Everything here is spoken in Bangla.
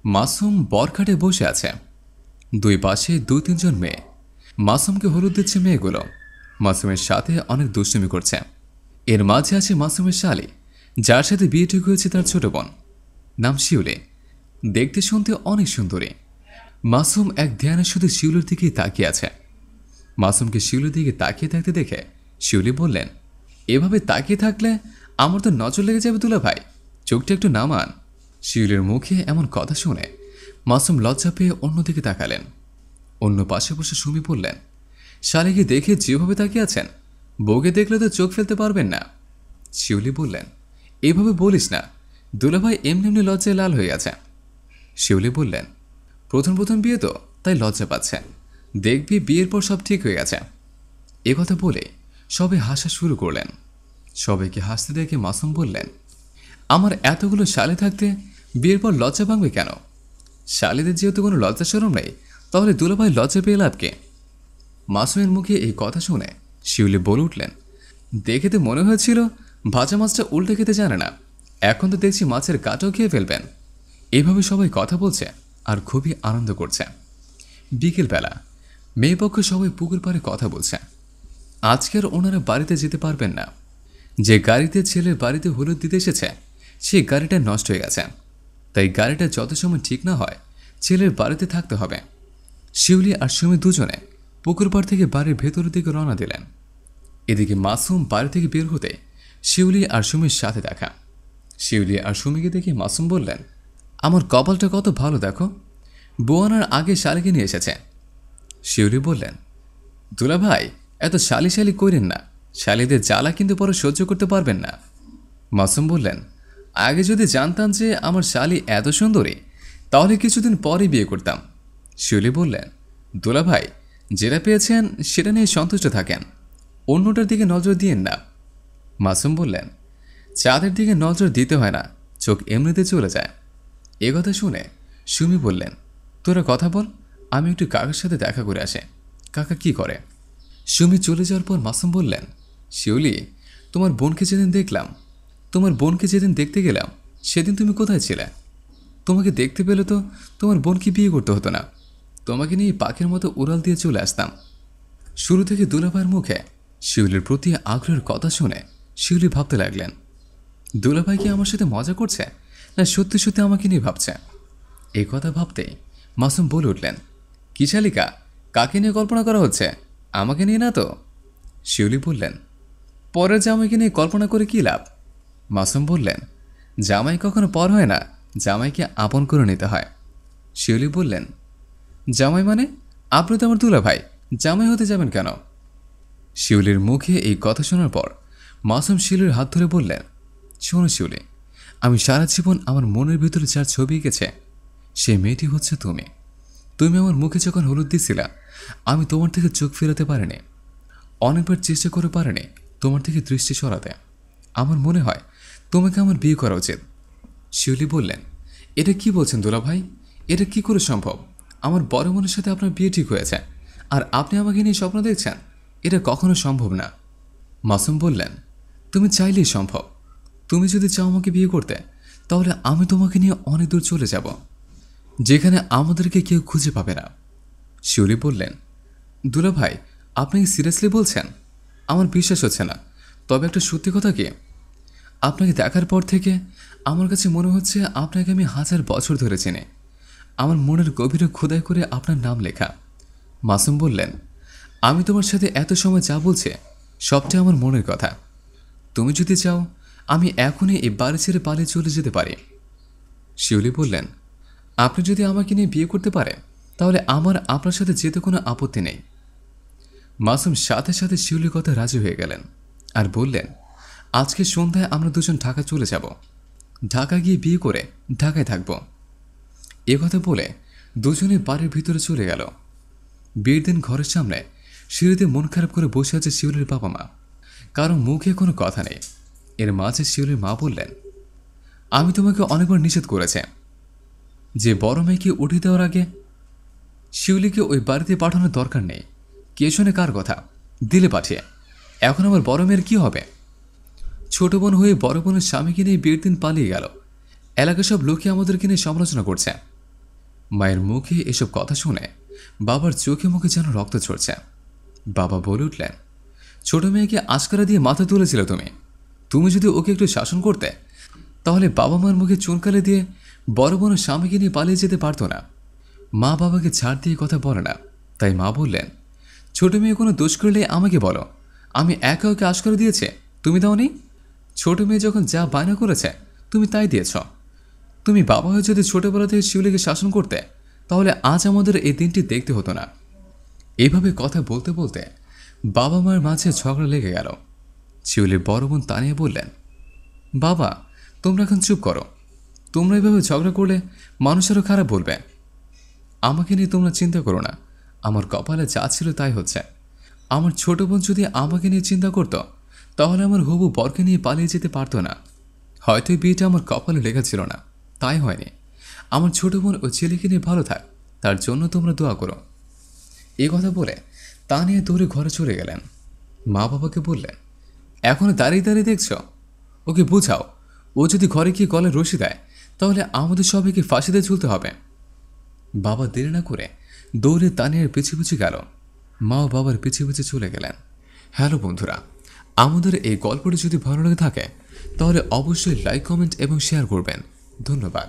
মাসুম বরখাটে বসে আছে। দুই পাশে দুই তিনজন মেয়ে। মাসুমকে হলুদ দিচ্ছে মেয়েগুলো। মাসুমের সাথে অনেক দুষ্টুমি করছে। এর মাঝে আছে মাসুমের শালী, যার সাথে বিয়ে ঠিক হয়েছে তার ছোট বোন। নাম শিউলি। দেখতে শুনতে অনেক সুন্দরী। মাসুম এক ধ্যানে শুধু শিউলির দিকেই তাকিয়ে আছে। মাসুমকে শিউলির দিকে তাকিয়ে থাকতে দেখে শিউলি বললেন, এভাবে তাকিয়ে থাকলে আমার তো নজর লেগে যাবে দুলা ভাই, চোখটা একটু নামান। শিউলির মুখে এমন কথা শুনে মাসুম লজ্জা পেয়ে অন্যদিকে তাকালেন। অন্য পাশে বসে সুমি বললেন, শালিকে দেখে যেভাবে তাকিয়ে আছেন, বউকে দেখলে তো চোখ ফেলতে পারবেন না। শিউলি বললেন, এইভাবে বলিস না, দুলাভাই এমনি এমনি লজ্জায় লাল হয়ে আছে। শিউলি বললেন, প্রথম প্রথম বিয়ে তো, তাই লজ্জা পাচ্ছে, দেখবি বিয়ের পর সব ঠিক হয়ে গেছে। এ কথা বলে সবাই হাসা শুরু করলেন। সবাইকে হাসতে দেখে মাসুম বললেন, আমার এতগুলো শালি থাকতে বিয়ের পর লজ্জা ভাঙবে কেন? শালিদের যেহেতু কোনো লজ্জা শরম নেই, তাহলে দুলাভাই লজ্জা পেয়ে লাভকে? মাসুমের মুখে এই কথা শুনে শিউলি বলে উঠলেন, দেখে তো মনে হয়েছিল ভাজা মাছটা উল্টে খেতে জানে না, এখন তো দেখছি মাছের কাঁটাও খেয়ে ফেলবেন। এভাবে সবাই কথা বলছে আর খুবই আনন্দ করছে। বিকেলবেলা মেয়েপক্ষ সবাই পুকুর পাড়ে কথা বলছে। আজকের ওনারা বাড়িতে যেতে পারবেন না। যে গাড়িতে ছেলের বাড়িতে হলুদ দিতে এসেছে সেই গাড়িটা নষ্ট হয়ে গেছে, তাই গাড়িটা যত সময় ঠিক না হয় ছেলের বাড়িতে থাকতে হবে। শিউলি আর সুমি দুজনে পুকুর পাড় থেকে বাড়ির ভেতরের দিকে রওনা দিলেন। এদিকে মাসুম বাড়ি থেকে বের হতে শিউলি আর সুমির সাথে দেখা। শিউলি আর সুমিকে দেখে মাসুম বললেন, আমার কপালটা কত ভালো দেখো, বউ আনার আগে শালিকে নিয়ে এসেছে। শিউলি বললেন, দুলা ভাই এত শালি শালি করেন না, শালিদের জ্বালা কিন্তু পরে সহ্য করতে পারবেন না। মাসুম বললেন, আগে যদি জানতাম যে আমার শালি এত সুন্দরী, তাহলে কিছুদিন পরে বিয়ে করতাম। শিউলি বললেন, দুলা ভাই যেটা পেয়েছেন সেটা নিয়ে সন্তুষ্ট থাকেন, অন্যটার দিকে নজর দিয়েন না। মাসুম বললেন, চাঁদের দিকে নজর দিতে হয় না, চোখ এমনিতে চলে যায়। এ কথা শুনে সুমি বললেন, তোরা কথা বল, আমি একটু কাকার সাথে দেখা করে আসে। কাকা কি করে? সুমি চলে যাওয়ার পর মাসুম বললেন, শিউলি তোমার বোনকে যেদিন দেখতে গেলাম সেদিন তুমি কোথায় ছিলে? তোমাকে দেখতে পেলে তো তোমার বোনকে বিয়ে করতে হতো না, তোমাকে নিয়ে পাখির মতো উড়াল দিয়ে চলে আসতাম। শুরু থেকে দুলাভাইয়ের মুখে শিউলির প্রতি আগ্রহের কথা শুনে শিউলি ভাবতে লাগলেন, দুলাভাই কি আমার সাথে মজা করছে না সত্যি সত্যি আমাকে নিয়ে ভাবছে? এই কথা ভাবতেই মাসুম বলে উঠলেন, কি শালিকা, কাকে নিয়ে কল্পনা করা হচ্ছে, আমাকে নিয়ে না তো? শিউলি বললেন, পরের জামাইকে নিয়ে কল্পনা করে কী লাভ? মাসুম বললেন, জামাই কখনো পর হয় না, জামাইকে আপন করে নিতে হয়। শিউলি বললেন, জামাই মানে? আপনি তো আমার দুলাভাই, জামাই হতে যাবেন কেন? শিউলির মুখে এই কথা শোনার পর মাসুম শিউলির হাত ধরে বললেন, শোনো শিউলি, আমি সারা জীবন আমার মনের ভিতরে যার ছবি এঁকেছে সেই মেয়েটি হচ্ছে তুমি। তুমি আমার মুখে যখন হলুদ দিছিলা, আমি তোমার থেকে চোখ ফেরাতে পারিনি, অনেকবার চেষ্টা করে পারিনি তোমার থেকে দৃষ্টি সরাতে। আমার মনে হয় তোমাকে আমার বিয়ে করা উচিত। শিউলি বললেন, এটা কি বলছেন দুলাভাই, এটা কি করে সম্ভব? আমার বড় বোনের সাথে আপনার বিয়ে ঠিক হয়েছে আর আপনি আমাকে নিয়ে স্বপ্ন দেখছেন, এটা কখনো সম্ভব না। মাসুম বললেন, তুমি চাইলেই সম্ভব। তুমি যদি চাও আমাকে বিয়ে করতে, তাহলে আমি তোমাকে নিয়ে অনেক দূর চলে যাব, যেখানে আমাদেরকে কেউ খুঁজে পাবে না। শিউলি বললেন, দুলাভাই আপনি কি সিরিয়াসলি বলছেন? আমার বিশ্বাস হচ্ছে না, তবে একটা সত্যি কথা কি, আপনাকে দেখার পর থেকে আমার কাছে মনে হচ্ছে আপনাকে আমি 1000 বছর ধরে চিনি। আমার মনের গভীরে খোদাই করে আপনার নাম লেখা। মাসুম বললেন, আমি তোমার সাথে এত সময় যা বলছি সবটাই আমার মনের কথা। তুমি যদি চাও আমি এখনই এই বাড়ি ছেড়ে পালিয়ে চলে যেতে পারি। শিউলি বললেন, আপনি যদি আমাকে নিয়ে বিয়ে করতে পারেন তাহলে আমার আপনার সাথে যেতে কোনো আপত্তি নেই। মাসুম সাথে সাথে শিউলির কথা রাজি হয়ে গেলেন আর বললেন, আজকে সন্ধ্যায় আমরা দুজন ঢাকা চলে যাব, ঢাকা গিয়ে বিয়ে করে ঢাকায় থাকব। এ কথা বলে দুজনে বাড়ির ভিতরে চলে গেল। বিয়ের দিন ঘরের সামনে সিঁড়িতে মন খারাপ করে বসে আছে শিউলির বাবা মা, কারো মুখে কোনো কথা নেই। এর মাঝে শিউলির মা বললেন, আমি তোমাকে অনেকবার নিষেধ করেছি যে বড় মেয়েকে উঠিয়ে দেওয়ার আগে শিউলিকে ওই বাড়িতে পাঠানোর দরকার নেই। কে শোনে কার কথা, দিলে পাঠিয়ে। এখন আমার বড় মেয়ের কী হবে? ছোট বোন হয়ে বড় বোনের স্বামীকে নিয়ে বিয়ের দিন পালিয়ে গেল, এলাকা সব লোকে আমাদেরকে নিয়ে সমালোচনা করছে। মায়ের মুখে এসব কথা শুনে বাবার চোখে মুখে যেন রক্ত ঝরছে। বাবা বলে উঠলেন, ছোট মেয়েকে আশকারা দিয়ে মাথা তুলেছিল তুমি। তুমি যদি ওকে একটু শাসন করতে তাহলে বাবা মার মুখে চুনকালে দিয়ে বড় বড় স্বামীকে নিয়ে পালিয়ে যেতে পারতো না। মা বাবাকে ছাড় দিয়ে কথা বলে না, তাই মা বললেন, ছোট মেয়ে কোনো দোষ করলে আমাকে বলো, আমি একা ওকে আশকারা দিয়েছে, তুমি দাওনি। ছোট মেয়ে যখন যা বায়না করেছে তুমি তাই দিয়েছ। তুমি বাবা হয়ে যদি ছোটবেলা থেকে শিউলিকে শাসন করতে তাহলে আজ আমাদের এই দিনটি দেখতে হতো না। এভাবে কথা বলতে বলতে বাবা মায়ের মাঝে ঝগড়া লেগে গেল। শিউলির বড় বোন তানিয়া বললেন, বাবা তোমরা এখন চুপ করো, তোমরা এভাবে ঝগড়া করলে মানুষেরও খারাপ বলবে। আমাকে নিয়ে তোমরা চিন্তা করো না, আমার কপালে যা ছিল তাই হচ্ছে। আমার ছোট বোন যদি আমাকে নিয়ে চিন্তা করতো তাহলে আমার হবু বরকে নিয়ে পালিয়ে যেতে পারতো না। হয়তো এই বিয়েটা আমার কপালে লেখা ছিল না, তাই হয়নি। আমার ছোট বোন ও ছেলেকে নিয়ে ভালো থাক, তার জন্য তোমরা দোয়া করো। এই কথা বলে তা নিয়ে দৌড়ে ঘরে চলে গেলেন। মা বাবাকে বললেন, এখনো দাঁড়িয়ে দাঁড়িয়ে দেখছ, ওকে বুঝাও, ও যদি ঘরে গিয়ে গলে রশি দেয় তাহলে আমাদের সবাইকে ফাঁসিতে ঝুলতে হবে। বাবা দেরি না করে দৌড়ে তানিয়ার পিছু পিছু গেল। মা ও বাবার পিছু পিছু চলে গেলেন। হ্যালো বন্ধুরা, আমাদের এই গল্পটি যদি ভালো লেগে থাকে তাহলে অবশ্যই লাইক, কমেন্ট এবং শেয়ার করবেন। ধন্যবাদ।